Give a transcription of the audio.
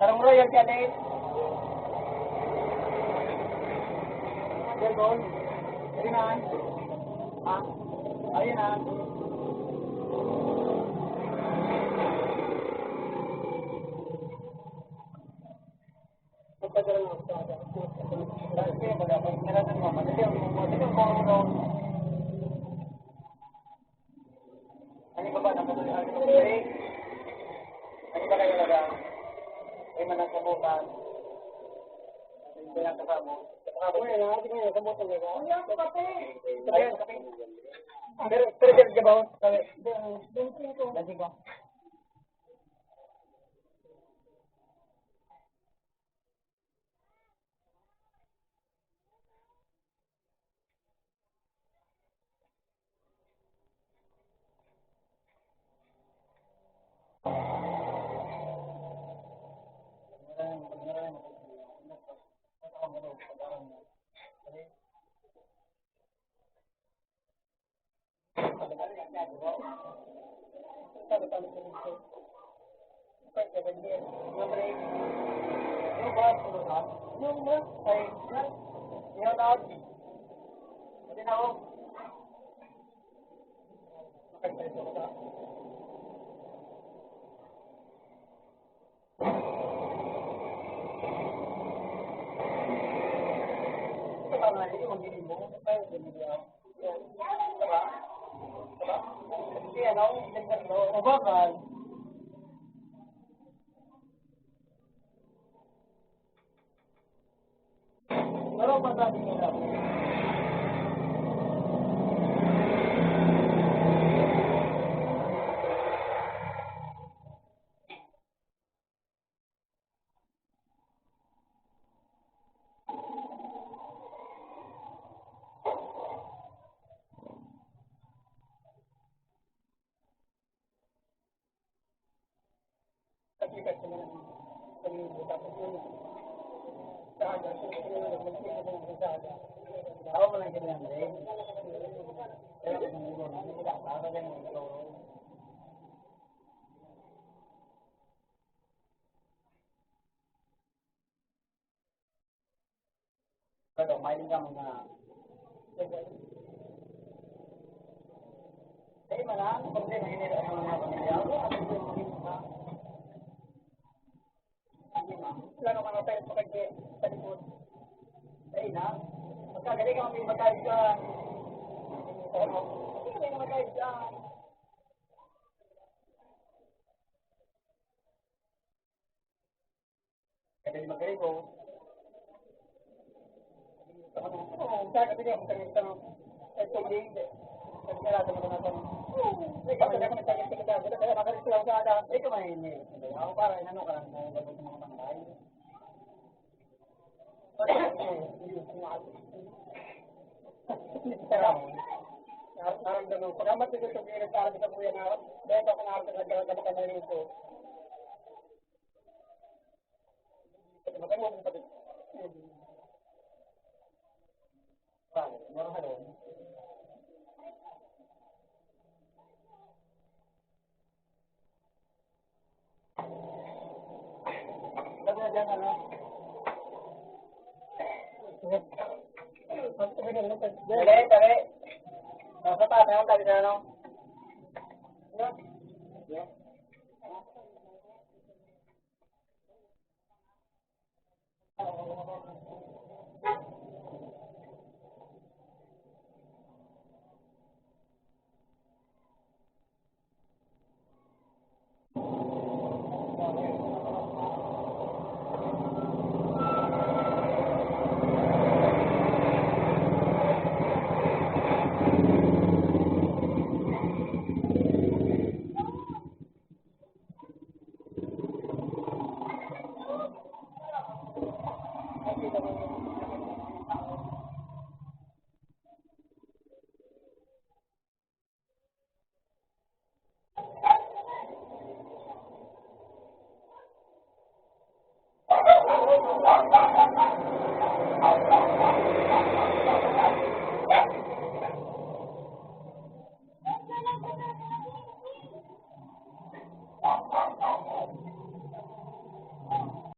Sarang royal ka din. Delbon. Ayunan. Ha? Ayunan. Pagkadalan mo sa akin. Dahil kaya pag-apag nilatan mo, madali ang kong ano ba ba napatuloy ang break? Ano ba kayo laga? Ay managkabukan. Hindi lang kasamo. Kasamo yun, hindi mo yung kabukan nila. Ano yan, kape? Ayun, kape. Pero dyan ka ba? Dancing ko. Dancing ko. Pero masabi nila. Ako mo lang ganyan din. Pero mahiling ka mga ay malang problema hinira ang mga pamilya. Wala ka mga tayo sa kanya sa likod. Ay na. Magkagaling ka may magkayos ka. Hindi may magkayos ka. Kaya magaling ko. Kaya kasi ako sa ganito. Ito hindi. Kasi kaya mo na tanong. Ikaw kaya kami sa ganito kita. Kaya magaling sila sa ada. Ikaw may hindi. Ako para inano ka lang sa mga pangay. Naramdaman ko. Pagkamat ko ito kaya nagkaroon sa kuya na dahil ako nakarating nagkaroon ka na rin ito. Magkano mo pati? Meron halong. Dapat dyan ano? Dali, dali. Nasa taas na yung dali na ano? Yeah.